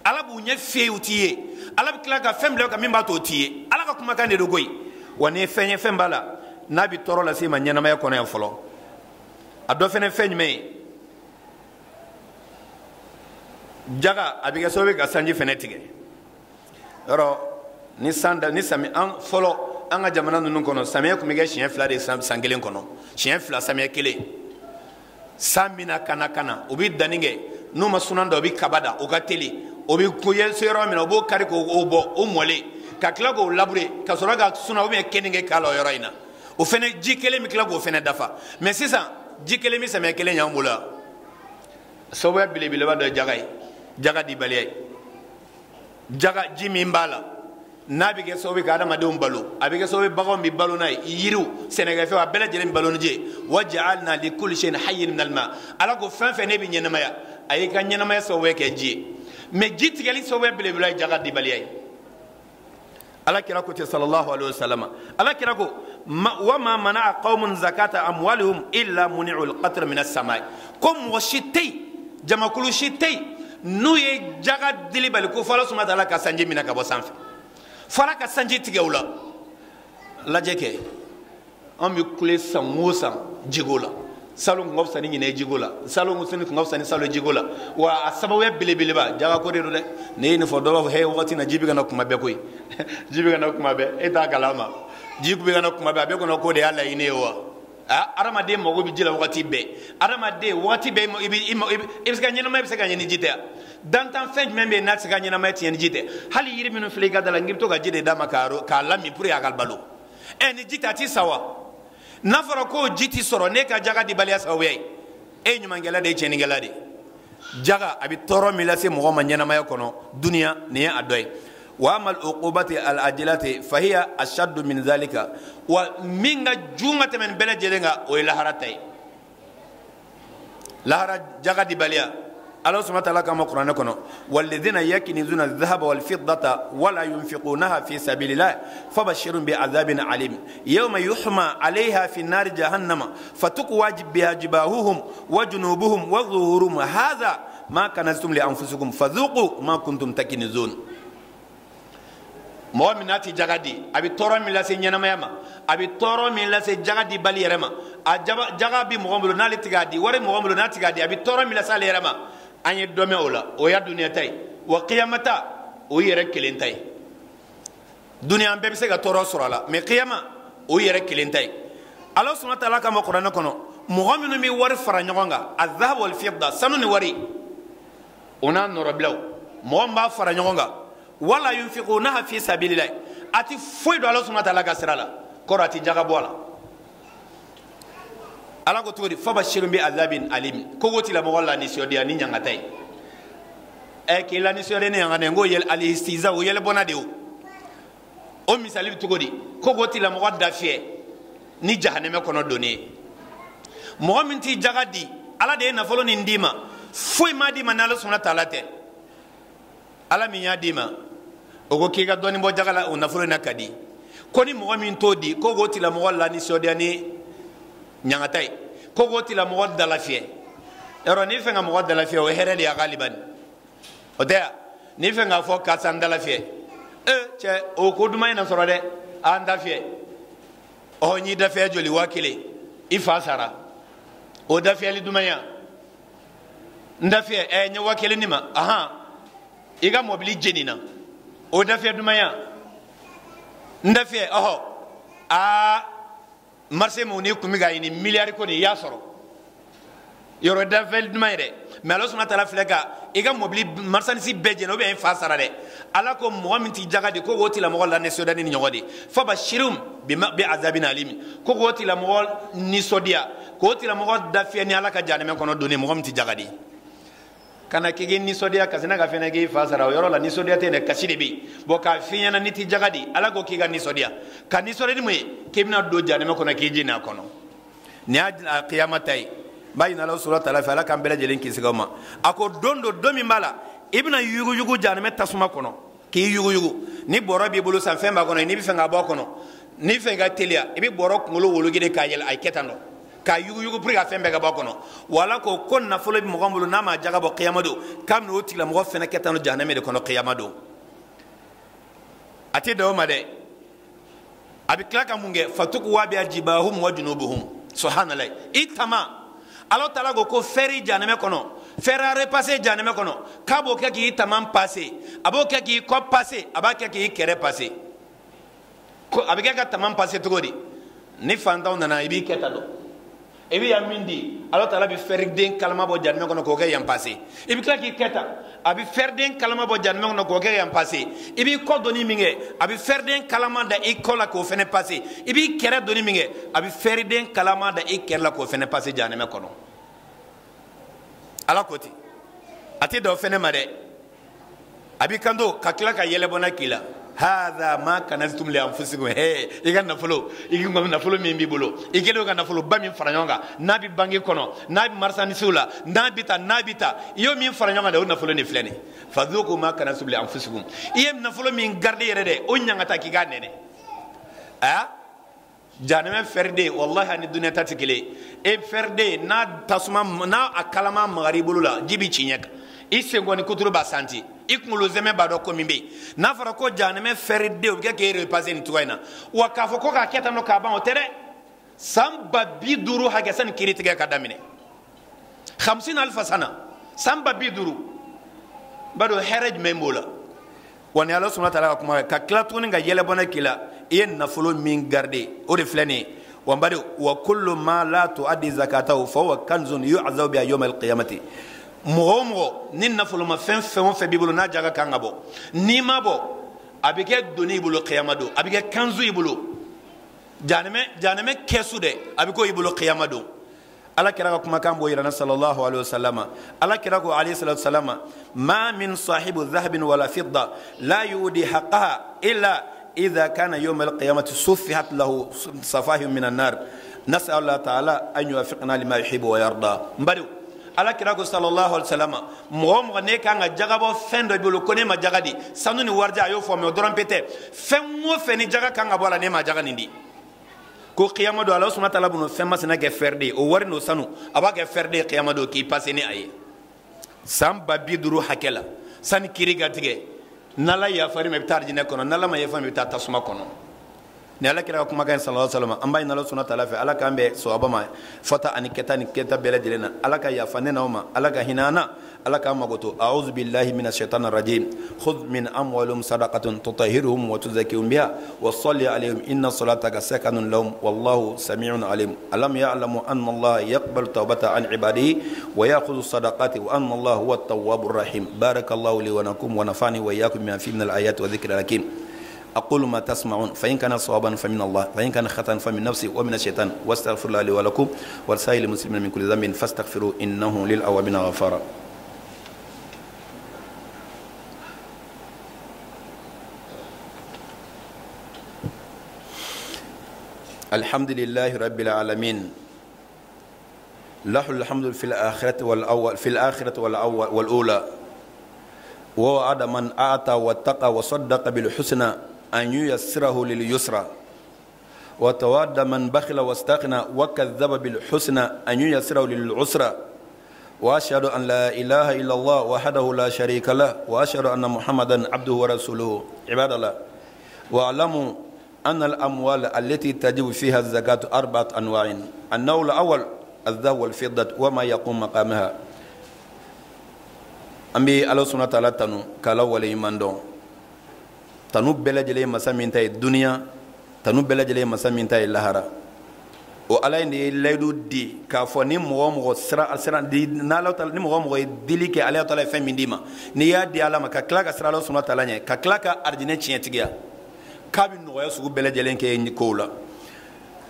alabu nye feyutiye alabu kila ka femble ka mimba to tiye alaka kuma kan de goyi woni fenye fembala nabi toro la sima nyana may kono en folo ado fene fenye me jaga abiga sobe ga sanji fene tige ro ni sanda ni sami an folo anga jamana nunu kono sami ko mi ga chien fla de sangelen kono chien fla sami kele samina kana obi daninge numa sunanda obi kabada o gateli obi kuye sero mina obo kari ko obo o mole ka kila ko labure ka soro ga suna obi keninge kala yoroina o fene jikele mi kila ko fene dafa mais c'est ça jikele mi same kele nyambula sobo bile ba do jaga di baliyai jaga jimi mbala nabi ge sobe ka adama dum balo abige sobe bago mi balo nay yiru senegal fe wa bela jele mi balo nje waj'alna li kulli shay'in hayyin min alma ala ko fen fe ne bi nyena maya ay ka nyena maya sobe ke ji me jiti gali sobe bele bele jaga di baliyai ala kira ko te sallallahu alaihi wasallam ala kira ko wa ma mana qaumun zakata amwalihim illa muni'ul qatr min as-sama' kum washitay jamakulu shitay nuye jaga dili bal ko fala suma dala ka sanje mina ka bo sanfe fala ka sanji tigewla la jeke on mi kule san musa jigola salo ngof sani nyine jigola salo ngusini ngof sani salo jigola wa asabawe bileba jaga ko redo de ne ni fo do he wakati na jibi kana kuma be koy jibi kana kuma be eta kalama jibi kana kuma be ko no ko de alla ine wa arama de mo go bi jila wakati be arama de wakati be ibi ska nyina ma be ska nyini jite dans tan fin membe na ska nyina ma tieni jite hali yiri minu fliga dala ngim to ga jide dama karo ka lami pour ya gal balo ni jita ti sawa nafara ko jiti soro ne ka jaga di baliya sawe e nyuma ngela de cheni ngela de jaga abi toro milase mo ma nyana maya kono dunya ne adoy wa amal uqubati al ajilati fa hiya ashaddu min zalika wa minga junga temen bele jelenga o laharatai lahara jaga di baliya Allah subhanahu wa ta'ala kama Qur'an kono walladhina yakinizuna adh-dhahaba wal-fiddata wala yunfiqunaha fi sabilillah fabashshirhum bi'adhabin alim yawma yuhma 'alayha fi nar jahannama fatukwa biha jibahuhum wa junubuhum wa dhuhurum hadha ma kanaztum li anfusikum fadhuqu ma kuntum takinizun mu'minati jagadi abi toro mi la se nyanama yama abi toro mi la se jagadi bali yerema a jagabi mu'minu na litigadi wore mu'minu na tigadi abi toro mi la sale yerema anye dome ola o ya dunya tay wa qiyamata o yere kelen tay dunya be se ga toro surala me qiyama o yere kelen tay Allah subhanahu wa ta'ala kama Qur'an kono mu'minu mi war fara nyogonga adhab wal fidda sanuni wari ona norablaw mo mba fara nyogonga wala yunfiqunaha fi sabilillah ati foido Allah subhanahu wa ta'ala ga sirala korati jaga bola ala ko tori fabashirun bi azabin alim ko goti la mo wala ni siodi ani nyanga tay e ke la ni siodi ne nyanga ne ngo yel ali istiza o yel bonade o misali to godi ko goti la mo wadda fie ni jahannama kono doni mo minti jagadi ala de na folo ni ndima foi madi manalo sunna talate ala mi yadima o go kiga doni bo jagala o na folo na kadi ko ni mo min to di ko goti la mo wala ni siodi ani nyangatay ko goti la mo dala fie ero ni fenga mo dala fie o herede ya galiban o de ni fenga fo ka san dala fie che o ko duma ina soro de anda fie o ni da fie joli wakile ifa sara o da fie li dumaya nda fie nya wakile nima aha iga mobili jenina o da fie dumaya nda fie oho marché mo ni kumi ga ni milliard ko ni ya soro yoro davel dmaire mais Allah subhanahu wa ta'ala fleka iga mobili marsanisi beje no be fa sara de ala ko mo minti jagade ko goti la mo la ne sodani ni nyogodi fa bashirum bi azabin alim ko goti la mo ni sodia ko goti la mo da fi ni ala ka jane men kono doni mo minti jagadi kana kigi ni sodia kasina ga fena gi fa sara yoro la ni sodia te ne kaside bi bo ka fi yana niti jagadi ala ko kiga ni sodia kan ni sodia ni mo kemna do jane men kono kiji na kono ni qiyamatai bayina la sura ta'ala fa la kan bela jelen kisigoma ako dondo domi mala ibna yugu yugu jane men tasuma kono ki yugu yugu ni boro bi bulu san femba kono ni bi fenga ba kono ni fenga telia ibi boro ngolo wolugide kayel ay ketando ka yugu yugu pour ka fembe ga ba kono wala ko kon na folo bi mo gambulu na ma jaga bo qiyamado kam no tila mo fena ketano jahanname de kono qiyamado ati do ma de abi klaka munge fatuku wa bi ajibahum wa junubuhum subhanallah itama Allah ta'ala go ko feri jahanname kono fera repasser jahanname kono kabo ke ki tamam passer abo ke ki ko passer aba ke ki kere passer ko abike ka tamam passer to godi ni fanta nana ibi ketado ebi ya mindi Allah ta'ala bi ferden kalma bo jahanname kono ko ke yam passer ibi kla ki keta abi ferden kalma bo jahanname kono ko ke yam passer ibi ko doni minge abi ferden kalma da ikola ko fene passer ibi kere doni minge abi ferden kalma da ikerla ko fene passer jahanname kono ala koti ati do fene made abi kando kakla ka yele bona kila hadha ma kanaztum li anfusikum he iga nafolo igi ngam nafolo mi bolo igi do ga nafolo ba mi faranyonga nabi bangi kono nabi marsani sula nabita iyo mi faranyonga de nafolo ni flene fadhuku ma kanaztum li anfusikum iyem nafolo mi garde yere de o nyanga ta ki ga nene janeme ferde wallahi ani dunya tatikile e ferde na tasuma na akalama magharibulula jibi chinyaka isengoni kuturu basanti ikmulo zeme bado ko mimbe na fara ko janeme ferde o ke repasser ni tuwaina wa ka fo ko ka keta no ka ban o tere samba biduru hagesan kiritige kadamine 50,000 sana samba biduru bado heraj membola wani Allah subhanahu wa ta'ala kuma ka klatuni ga yele bona kila yen nafulu min garde o de flani wa bado wa kullu ma la tuaddi zakatahu fa huwa kanzun yu'azabu bi yawm al-qiyamati mo nin nafulu ma fen bibulu na jaga kangabo ni mabo abike doni bulu qiyamado abike kanzu ibulu janeme kesu de abiko ibulu qiyamado ala kira kuma kan bo yirana sallallahu alaihi wasallam ala kira ko alayhi salatu wasallam ma min sahibu dhahabin wala fidda la yudi haqqaha illa idha kana yawm alqiyamati suffihat lahu safahim min an-nar nas'al Allah ta'ala an yuwaffiqna lima yuhibbu wa yarda mbadu ala kira ko sallallahu alaihi wasallam mo ne kan ga jagabo fendo bulu ko ne ma jagadi sanu ni warja ayo fo me doran pete fen mo feni jaga kan ga bola ne ma jaga nindi ko qiyamado Allah subhanahu wa ta'ala bunu femma sina ke ferde o warno sanu aba ke ferde qiyamado ki passe ni aye samba biduru hakela san kiriga tige nala ya fari me tarjine kono nala ma ya fami ta tasuma kono ne ala kira kuma kan sallallahu alaihi wasallam amba inna subhanahu wa ta'ala fa ala kambe so abama fata an keta bela dilena ala ka ya fanena uma ala ka hinana ala ka magoto a'udhu billahi minash shaitanir rajim khudh min amwalihim sadaqatan tutahhiruhum wa tuzakkihim biha wa salli alaihim inna salataka sakanun lahum wallahu sami'un alim alam ya'lamu anna allaha yaqbalu tawbata an ibadihi wa ya'khudhu sadaqati wa anna allaha huwat tawwabur rahim barakallahu li wa lakum wa nafani wa iyyakum bima fihi minal ayati wa dhikril hakim أقول ما تسمعون فإن كان صوابا فمن الله فإن كان خطأ فمن نفسي ومن الشيطان واستغفر الله لي ولكم ولسائر المسلمين من كل ذنب فاستغفروا إنه للأوابين غفارا الحمد لله رب العالمين له الحمد في الآخرة والأولى ووعد من أعطى واتقى وصدق بالحسنى أن ييسره لليسرى وتوعد من بخل واستغنى وكذب بالحسنى أن ييسره للعسرى وأشهد أن لا إله إلا الله وحده لا شريك له وأشهد أن محمدا عبده ورسوله عباد الله واعلموا أن الأموال التي تجب فيها الزكاة 4 أنواع النوع الأول الذهب والفضة وما يقوم مقامها أمي الله سبحانه وتعالى تنو كلا ولي مندون tanu bɛɛ lajɛlen masa min ta ye duniya tanu bɛɛ lajɛlen masa min ta ye lahara o ala in de ye layidu di k'a fɔ ni mɔgɔ o mɔgɔ sira di n'ala ni mɔgɔ o mɔgɔ ye dili kɛ ala taala ye fɛn min d'i ma n'i y'a di ala ma ka tila ka sira ala sɔnna taala ɲɛ ka tila ka arijinɛ tiɲɛtigiya k'a bɛ nɔgɔya sugu bɛɛ lajɛlen kɛ kow la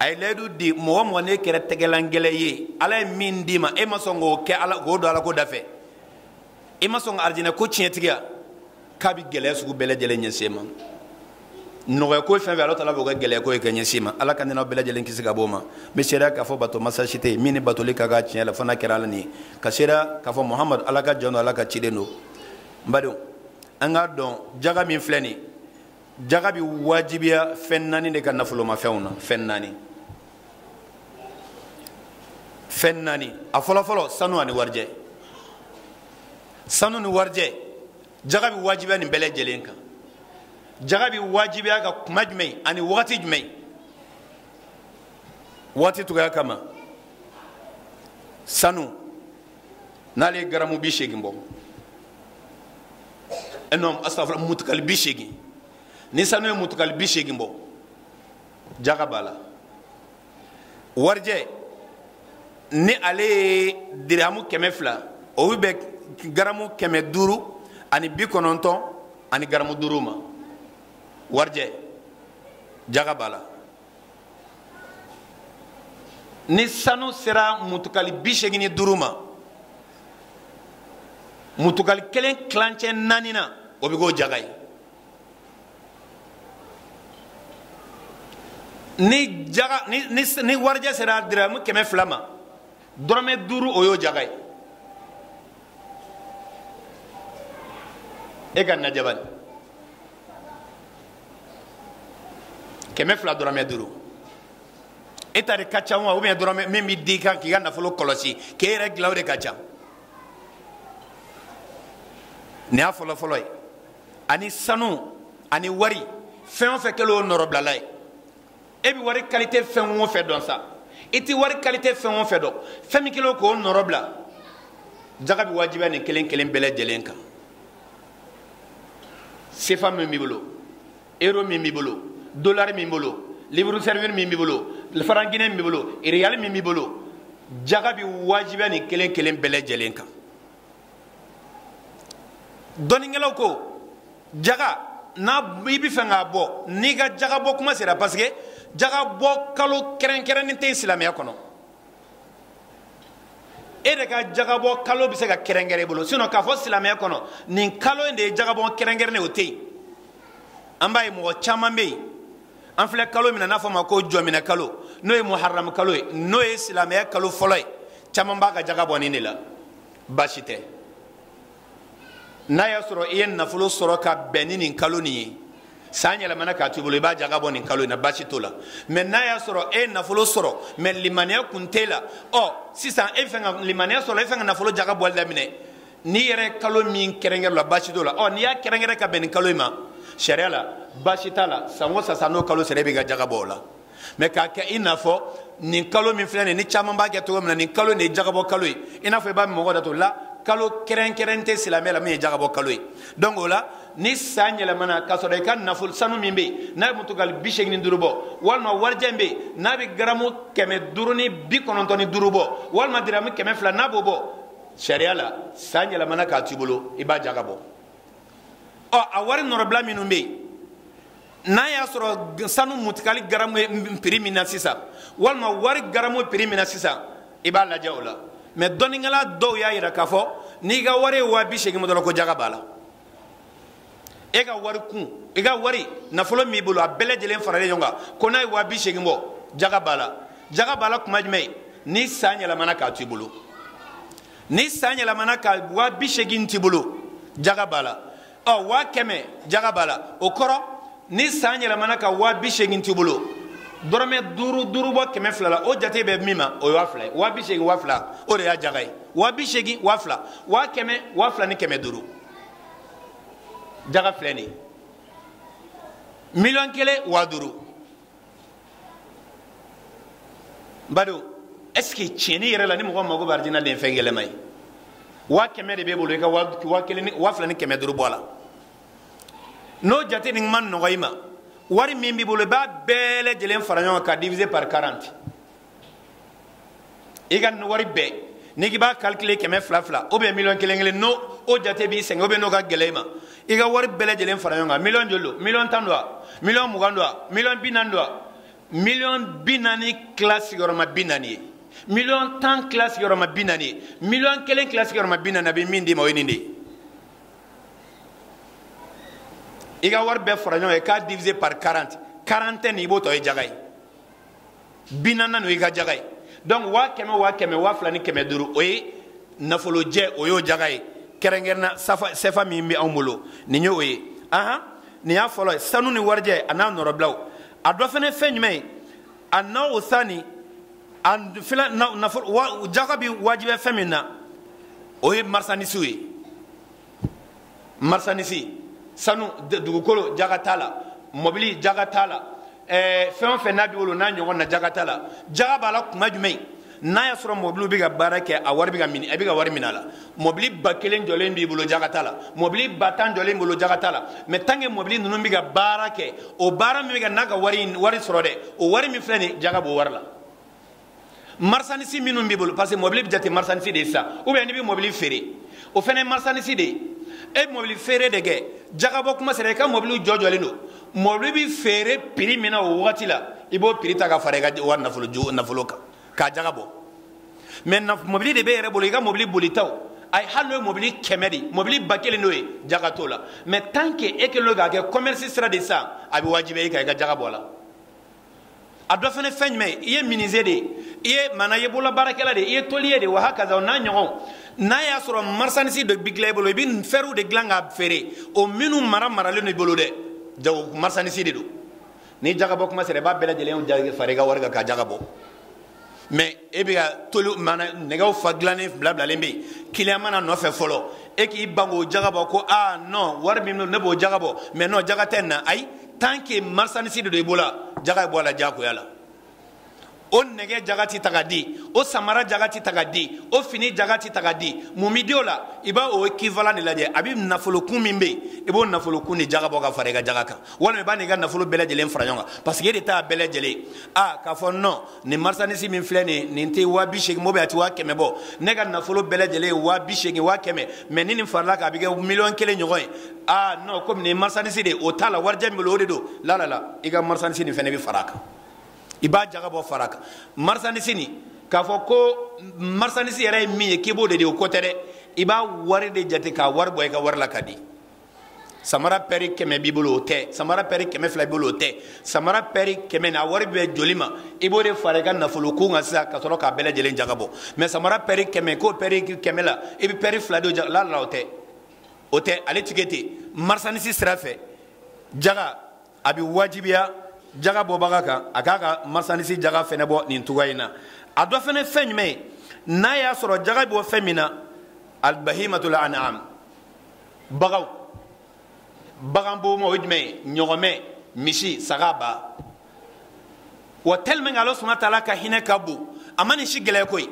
a ye layidu di mɔgɔ o mɔgɔ ne kɛra tɛgɛlangɛlɛ ye ala ye min d'i ma e ma sɔn k'o kɛ ala k'o don ala ko dafɛ e ma sɔn ka arijinɛ ko tiɲɛtigiya k'a bɛ gɛlɛya sugu bɛɛ lajɛlen ɲɛsin ma nɔgɔya ko fɛn fɛn ala taala b'o ka gɛlɛya ko ye kɛ ɲɛsin ma ala ka n'aw bɛɛ lajɛlen kisi ka bɔ o ma n bɛ seereya k'a fɔ bato masa si tɛ yen min ni batoli ka kan tiɲɛ la fo n'a kɛra ala nin ye ka seereya k'a fɔ muhamadu ala ka jɔn don ala ka ciden don n badenw an k'a dɔn jaga min filɛ nin jaga bɛ wajibiya fɛn 4 de ka nafolomafɛnw na fɛn 4 fɛn 4 a fɔlɔfɔlɔ sanu ani warijɛ sanu ni warijɛ jaga bɛ wajibiya nin bɛɛ lajɛlen kan jaga bɛ wajibiya ka kuma jumɛn ani wagati jumɛn wagati cogoya kama sanu n'ale ye garamu 80 bɔ non astafurlah mutukali 80 ni sanu ye mutukali 80 bɔ jaga b'a la warijɛ ni ale ye dirhamu 200 o bɛ garamu 500 ani 90 ani garamu 5 ma warijɛ jaga b'a la ni sanu sera mutukali 85 ma mutukali 1 kilancɛ 4 na o bɛ k'o jaga ye ni jaga ni warijɛ sera dirhamu 200 ma dɔrɔmɛ 5 o y'o jaga ye e ka najabali 200 dɔrɔmɛ 5 e ta de ka ca wa ou bien dɔrɔmɛ min bɛ di kan k'i ka nafolo kɔlɔsi k'e yɛrɛ dilan o de ka ca nin y'a fɔlɔ-fɔlɔ ye ani sanu ani wari fɛn o fɛn kɛlen o nɔrɔbilala ye e bɛ wari qualité fɛn o fɛn dɔn sa iti wari qualité fɛn o fɛn dɔn fɛn min kelen k'o nɔrɔ bila jaga bɛ wajibiya nin kelen kelen bɛɛ lajɛlen kan sefa min b'i bolo euro min b'i bolo dollar min b'i bolo livre serveur min b'i bolo franc guinéen min b'i bolo réal min b'i bolo jaga bɛ wajibiya nin kelen kelen bɛɛ lajɛlen kan dɔnnikɛlaw ko jaga n'a i bɛ fɛ k'a bɔ n'i ka jaga bɔ kuma sera parce que jaga bɔ kalo kɛrɛnkɛrɛnnen tɛ silamɛya kɔnɔ e de ka jaga bɔ kalo bɛ se ka kɛrɛnkɛrɛn i bolo sinon k'a fɔ silamɛya kɔnɔ nin kalo in de ye jaga bɔ kɛrɛnkɛrɛnnen o tɛ yen an b'a ye mɔgɔ caman bɛ yen an filɛ kalo min na n'a fɔ ma ko jɔminɛ kalo n'o ye muharram kalo ye n'o ye silamɛya kalo fɔlɔ ye caman b'a ka jaga bɔ nin de la baasi tɛ n'a y'a sɔrɔ i ye nafolo sɔrɔ ka bɛn ni nin kalo nin ye san yɛlɛmana k'a to i bolo i b'a jaga bɔ nin kalo in na baasi t'o la mais n'a y'a sɔrɔ e ye nafolo sɔrɔ mais limaniya kun t'e la sisan e fɛn ka limaniya sɔrɔ e fɛn ka nafolo jaga bɔli daminɛ n'i yɛrɛ kalo min kɛrɛnkɛrɛn la baasi t'o la n'i y'a kɛrɛnkɛrɛn ka bɛn nin kalo in ma sariya la baasi t'a la san o san n'o kalo sera e b'i ka jaga bɔ o la mais k'a kɛ i n'a fɔ nin kalo min filɛ nin ni caman b'a kɛ cogo min na nin kalo in de ye jagabɔ kalo ye i n'a fɔ i b'a min mɔgɔ da to la kalo kɛrɛnkɛrɛn tɛ silamɛ la min ye jagabɔ kalo ye donc o la ni san yɛlɛmana k'a sɔrɔ i ka nafolo sanu min bɛ yen n'a bɛ mutukali 85 bɔ walima warijɛ min bɛ yen n'a bɛ garamu 595 bɔ walima diramu 200 n'a b'o bɔ sariya la san yɛlɛmana k'a to i bolo i b'a jaga bɔ a wari nɔrɔbila minnu bɛ yen n'a y'a sɔrɔ sanu mutukali garamu prix min na sisan walima wari garamu prix min na sisan i b'a lajɛ o la mais dɔnnikɛla dɔw y'a jira k'a fɔ n'i ka wari ye 80 dɔrɔn ko jaga b'a la e ka wari kun i ka wari nafolo min b'i bolo a bɛɛ lajɛlen faralen ɲɔgɔn kan ko n'a ye 80 bɔ jaga b'a la kuma jumɛn ni san yɛlɛmana k'a to i bolo ni san yɛlɛmana ka 80 t'i bolo jaga b'a la 100 jaga b'a la o kɔrɔ ni san yɛlɛmana ka 80 t'i bolo dɔrɔmɛ 5 bɔ 200 la o jate bɛ min ma o ye 2000 80 2000 o de y'a jaga ye 80 2000 100 2000 ni 500 jaga filɛ nin ye miliyɔn 1 5000 bado est ce que tiɲɛni yɛrɛ la ni mɔgɔ mago bɛ arijinɛ den fɛn yɛlɛma ye 100 de b'e bolo i ka 2000 ni 500 bɔ a la n'o jate nin ma nɔgɔ i ma wari min b'i bolo i b'a bɛɛ lajɛlen fara ɲɔgɔn kan ka diviser par 40 i ka wari bɛɛ n'i k'i b'a calculer 200 ou bien miliyɔn 1 n'o o jate b'i sɛgɛn ou bien n'o ka gɛlɛn i ma i ka wari bɛɛ lajɛlen fara ɲɔgɔn kan miliyɔn joli don miliyɔn 10 don wa miliyɔn 20 don wa miliyɔn 40 don wa miliyɔn 40 tila sigiyɔrɔma 40 ye miliyɔn 10 tila sigiyɔrɔma 40 ye miliyɔn 1 tila sigiyɔrɔma 40 a bɛ min d'i ma o ye nin de ye i ka wari bɛɛ fara ɲɔgɔn kan k'a diviser par 40 40 i b'o tɔ ye jaga ye 40 n'o y'i ka jaga ye donc 100 2000 ni 500 o ye nafolojɛ o y'o jaga ye kɛrɛnkɛrɛnna sefa min bɛ anw bolo nin y'o ye nin y'a fɔlɔ ye sanu ni warijɛ a n'a nɔrɔbilaw a dɔ fana ye fɛn jumɛn ye a n'a o sani jaga bɛ wajibiya fɛn min na o ye marchandise ye marchandise sanu dugukolo jaga t'a la mobili jaga t'a la fɛn o fɛn n'a b'i bolo n'a ɲɔgɔn na jaga t'a la jaga b'a la kuma jumɛn n'a y'a sɔrɔ mobili bɛ ka baara kɛ a wari bɛ ka minɛ a bɛ ka wari minɛ a la mobili ba 1 jɔlen b'i bolo jaga t'a la mobili ba 10 jɔlen b'i bolo jaga t'a la mais tant que mobili ninnu bɛ ka baara kɛ o baara min bɛ ka n'a ka wari sɔrɔ dɛ o wari min filɛ nin ye jaga b'o wari la marchandise minnu b'i bolo parce que mobili bɛ jate marchandise de ye sisan ou bien n'i bɛ mobili feere o fana ye marchandise de ye e mobili feere de kɛ jagabɔ kuma sera i ka mobili jɔjɔlen don mobili bɛ feere prix min na o wagati la i b'o prix ta ka fara i ka wari nafolo kan k'a jagabɔ mais mobili de bɛ yɛrɛ bolo i ka mobili bolitaw ayi hali n'o ye mobili 100 de mobili ba 1 n'o ye jaga t'o la mais tant que e kɛlen don k'a kɛ commerce sira de sisan a bɛ wajibiya i kan i ka jaga bɔ a la a dɔ fana fɛn jumɛn i ye menuisier de ye i ye maana i ye bololabaarakɛla de ye i ye tôlier de ye wa hakaza o n'a ɲɔgɔn n'a y'a sɔrɔ marchandise dɔ bɛ dilan i bolo i bɛ fɛrɛw de dilan k'a feere o minnu maralen don i bolo dɛ jago marchandise de don ni jagabɔ kuma sera i b'a bɛɛ lajɛlen fara i ka wari kan k'a jagabɔ mais e bɛ ka tôle maana nɛgɛw fa dilannen bilalen bɛ yen client mana nɔfɛ fɔlɔ e k'i ban k'o jagabɔ ko non wari min ne b'o jagabɔ mais non jaga tɛ nin na ayi tant que marchandise de don i bolo jaga bɔ a la diyagoya la o nege jagati tagadi o samara jagati tagadi o fini jagati tagadi mumidio la iba o equivalent de lajɛ a bɛ nafolo kun min bɛ yen i b'o nafolo kun de jaga bɔ ka fara i ka jaga kan walima i b'a n'i ka nafolo bɛɛ lajɛlen fara ɲɔgɔn kan parce que e de t'a bɛɛ lajɛlen k'a fɔ non nin marchandise min filɛ nin tɛ 280 mɔbili a tɛ 100 bɔ ne ka nafolo bɛɛ lajɛlen ye 280 100 mais ni nin farala kan a bɛ kɛ 1,1 ɲɔgɔn ye non komi nin marchandise de o t'a la warijɛ min bolo o de don la i ka marchandise nin fɛnɛ bɛ fara a kan i b'a jaga bɔ fara a kan marchandise nin k'a fɔ ko marchandise yɛrɛ ye min ye k'i b'o de di o ko tɛ dɛ i b'a wari de jate k'a wari bɔ i ka wari la ka di samara pɛri 100 b'i bolo o tɛ samara pɛri 200 b'i bolo o tɛ samara pɛri 100 na a wari bɛ joli ma i b'o de fara i ka nafolo kun kan sisan ka sɔrɔ k'a bɛɛ lajɛlen jaga bɔ mais samara pɛri 100 k'o pɛri 100 la i bɛ pɛri 2 di o tɛ ale tigɛ ten marchandise sira fɛ jaga a bɛ wajibiya jaga bɔbaga kan a k'a ka marchandise jaga fɛnɛ bɔ nin cogoya in na a dɔ fɛnɛ fɛn jumɛn ye n'a y'a sɔrɔ jaga bɔ fɛn min na albahimatul an'am bagaw bagan bɔma o ye jumɛn ye ɲɔgɔmɛ misi saga ba wa tellement Ala subhanahu wa ta'ala ka hinɛ ka bon a ma nin si gɛlɛya koyi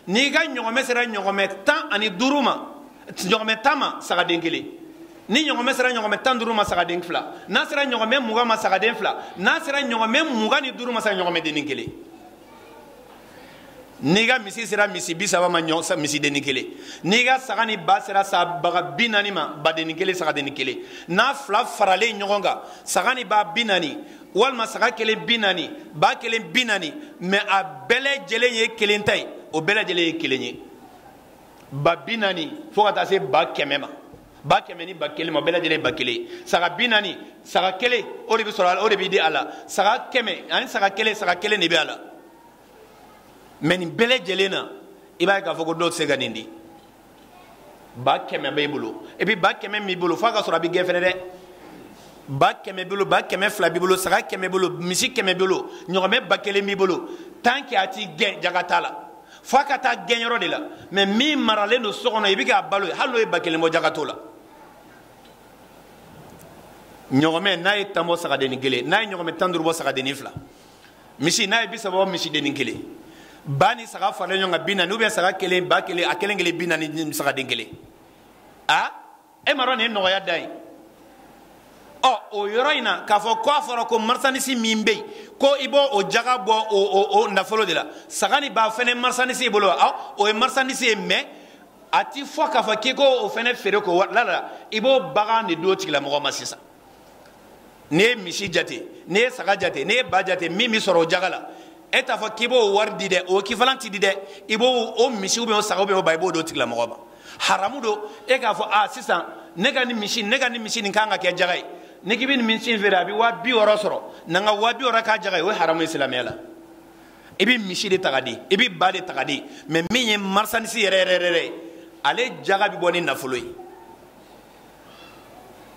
n'i ka ɲɔgɔmɛ sera ɲɔgɔmɛ 15 ma ɲɔgɔmɛ 10 ma sagaden kelen ni ɲɔgɔmɛ sera ɲɔgɔmɛ 15 ma sagaden 2 n'a sera ɲɔgɔmɛ 20 ma sagaden 2 n'a sera ɲɔgɔmɛ 25 ma sagaden ɲɔgɔmɛ den kelen n'i ka misi sera misi 30 ma misi den kelen n'i ka saga ni ba sera baga 40 ma baden kelen sagaden kelen n'a fila faralen ɲɔgɔn kan saga ni ba 40 walima saga kelen 40 ba kelen 40 mais a bɛɛ lajɛlen ye kelen ta ye o bɛɛ lajɛlen ye kelen ye ba 40 fo ka taa se ba 100 ma ba 100 ni ba 1 ma bɛɛ lajɛlen ba 1 saga 40 saga 1 o de bɛ sɔrɔ o de bɛ di a la saga 100 ani saga 1 de bɛ a la mais nin bɛɛ lajɛlen na i b'a ye k'a fɔ ko dɔw tɛ se ka nin di ba 100 b'i bolo et puis ba 100 b'i bolo fo a ka sɔrɔ a bɛ gɛn fɛnɛ dɛ ba 100 b'i bolo ba 100 b'i bolo saga 100 b'i bolo misi 100 b'i bolo ɲɔgɔmɛ ba 1 b'i bolo tant que a t'i gɛn jaga t'a la fo a ka taa gɛnyɔrɔ de la mais min maralen don so kɔnɔ i bɛ k'a balo hali n'o ye ba 1 bɔ jaga t'o la ɲɔgɔmɛ n'a ye 10 bɔ sagaden 1 n'a ye ɲɔgɔmɛ 15 bɔ sagaden 2 misi n'a ye 30 bɔ misiden 1 ba ni saga faralen ɲɔgɔn kan 40 ou bien saga 1 ba 1 a 1 40 sagaden 1 e ma dɔn nin ye nɔgɔya da ye o yɔrɔ in na k'a fɔ ko a fɔra ko marchandise min bɛ yen ko i b'o jaga bɔ o nafolo de la saga ni ba fɛnɛ marchandise i bolo o ye marchandise ye mais a ti fɔ k'a fɔ k'i ko o fɛnɛ feere k'o wari la i b'o bagan de d'o tigilamɔgɔ ma sisan n'i ye misi jate n'i ye saga jate n'i ye ba jate min bɛ sɔrɔ o jaga la e t'a fɔ k'i b'o wari di dɛ o equivalent ti di dɛ i b'o o misi ou bien o saga ou bien o ba i b'o d'o tigilamɔgɔ ma haramu don e k'a fɔ sisan ne ka nin misi nin kan ka kɛ jaga ye ni k'i bɛ nin misi in feere a bɛ 60 sɔrɔ na n ka 60 k'a jaga ye o ye haramu ye silamɛya la i bɛ misi de ta ka di i bɛ ba de ta ka di mais min ye marchandise yɛrɛ ale jaga bɛ bɔ ni nafolo ye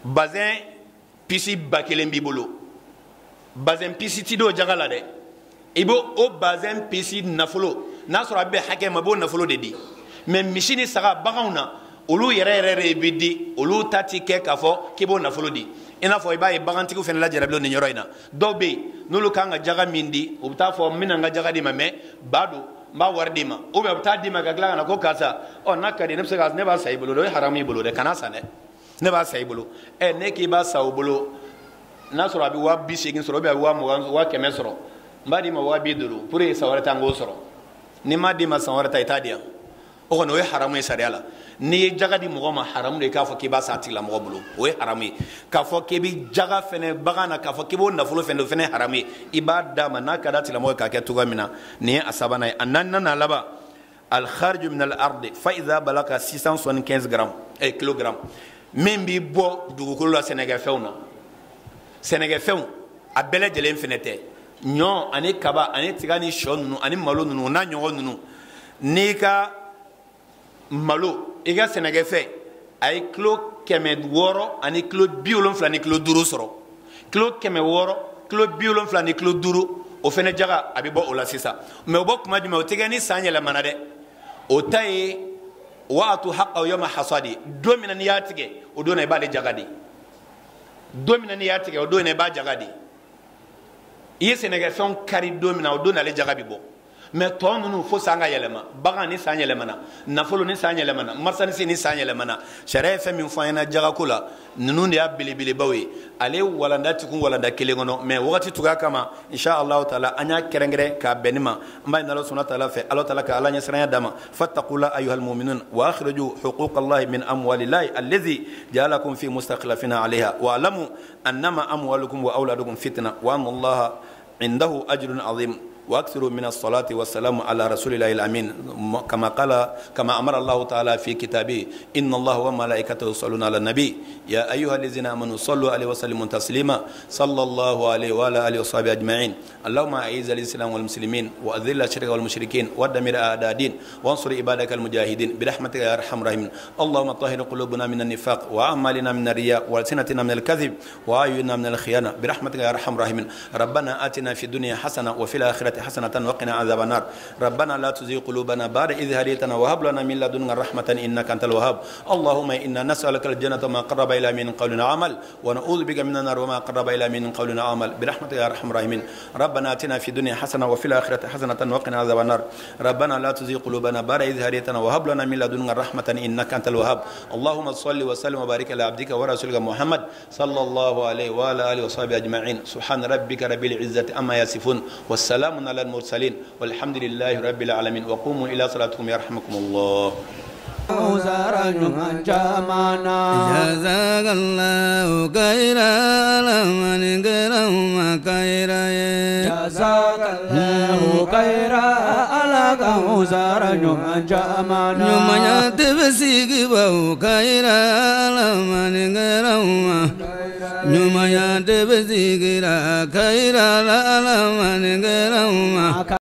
bazin pisi ba 1 b'i bolo bazin pisi ti d'o jaga la dɛ i b'o o bazin pisi nafolo n'a sɔrɔ a bɛ hakɛ ma i b'o nafolo de di mais misi ni saga baganw na olu yɛrɛ bɛ di olu ta ti kɛ k'a fɔ k'i b'o nafolo di i n'a fɔ i b'a ye bagantigiw fɛnɛ lajarabilen nin yɔrɔ in na dɔw bɛ yen n'olu kan ka jaga min di u bɛ taa fɔ n bɛna n ka jaga di ma mais ba don n b'a wari d'i ma ou bien u bɛ taa d'i ma ka tila ka na ko karisa n'a ka di ne bɛ se ka ne b'a san i bolo dɛ o ye haramu i bolo dɛ kana san dɛ ne b'a san i bolo ne k'i b'a san o bolo n'a sɔrɔ a bɛ 280 sɔrɔ ou bien a bɛ 100 sɔrɔ n b'a d'i ma 250 pour que san wɛrɛ ta n k'o sɔrɔ ni n m'a d'i ma san wɛrɛ ta i t'a di yan o kɔni o ye haramu ye sariya la n'i ye jaga di mɔgɔ ma haramu de k'a fɔ k'i b'a san a tigilamɔgɔ bolo o ye haramu ye k'a fɔ k'i bɛ jaga fɛnɛ bagan na k'a fɔ k'i b'o nafolo fɛnɛ o fɛnɛ ye haramu ye i b'a d'a ma n'a ka d'a tigilamɔgɔ ye k'a kɛ cogoya min na nin ye a sabanan ye a naaninan n'a laban alkharju min al-ardi fa iza balaga 675 grammes kilogramme min b'i bɔ dugukolo la sɛnɛkɛfɛnw na sɛnɛkɛfɛnw a bɛɛ lajɛlen fɛnɛ tɛ ɲɔ ani kaba ani tiga ni shɔ ninnu ani malo ninnu o n'a ɲɔgɔn ninnu n'i ka malo i ka sɛnɛkɛfɛn a ye kilo 600 ani kilo 70 ni kilo 5 sɔrɔ kilo 600 kilo 70 ni kilo 5 o fɛnɛ jaga a bɛ bɔ o la sisan mais o bɔ kuma jumɛn o tɛ kɛ ni san yɛlɛmana dɛ o ta ye wa'atu haqqahu yawma hasadi don min na n'i y'a tigɛ o don na i b'ale jaga di don min na n'i y'a tigɛ o don na i b'a jaga di i ye sɛnɛkɛfɛnw kari don min na o don ale jaga bi bɔ mais tɔ ninnu fo san ka yɛlɛma bagan ni san yɛlɛmana nafolo ni san yɛlɛmana marchandise ni san yɛlɛmana sariya ye fɛn min fɔ an ɲɛna jagako la ninnu de y'a belebelebaw ye ale walanda ti kun walanda kelen kɔnɔ mais wagati tuguya kama inshallah taala an y'a kɛrɛnkɛrɛn k'a bɛn nin ma n b'a ɲini Ala subhanahu wa taala fɛ Ala taala ka Ala ɲɛsiranya d'a ma fattaqula ayyuhal mu'minun wa akhriju huquqallahi min amwalillahi allazi ja'alakum fi mustakhlifina 'alayha wa alamu annama amwalukum wa awladukum fitna wa anna Allaha indahu ajrun 'azim واكثروا من الصلاه والسلام على رسول الله الامين كما امر الله تعالى في كتابه ان الله وملائكته يصلون على النبي يا ايها الذين امنوا صلوا عليه وسلموا تسليما صلى الله عليه وعلى اله وصحبه اجمعين اللهم اعز الاسلام والمسلمين واذل الشرك والمشركين ودمر اعداء الدين وانصر عبادك المجاهدين برحمتك يا ارحم الراحمين اللهم طهر قلوبنا من النفاق واعمالنا من الرياء والسنتنا من الكذب واعيننا من الخيانه برحمتك يا ارحم الراحمين ربنا اتنا في الدنيا حسنه وفي الاخره حسنة وقنا عذاب النار ربنا لا تزغ قلوبنا بعد إذ هديتنا وهب لنا من لدنك رحمة إنك أنت الوهاب اللهم إنا نسألك الجنة وما قرب إلى من قول عمل ونعوذ بك من النار وما قرب إلى من قول عمل برحمتك يا أرحم الراحمين ربنا آتنا في الدنيا حسنة وفي الآخرة حسنة وقنا عذاب النار ربنا لا تزغ قلوبنا بعد إذ هديتنا وهب لنا من لدنك رحمة إنك أنت الوهاب اللهم صل وسلم وبارك على عبدك ورسولك محمد صلى الله عليه وعلى آله وصحبه أجمعين سبحان ربك رب العزة أما يصفون والسلام على المرسلين والحمد لله رب العالمين وقوموا إلى صلاتكم يرحمكم الله جزاك الله خيرا لمن كرم خيرا جزاك الله خيرا على كوثر جمعنا نمايا تبسيك بو خيرا لمن كرم نمايا تبسيك خيرا لمن كرم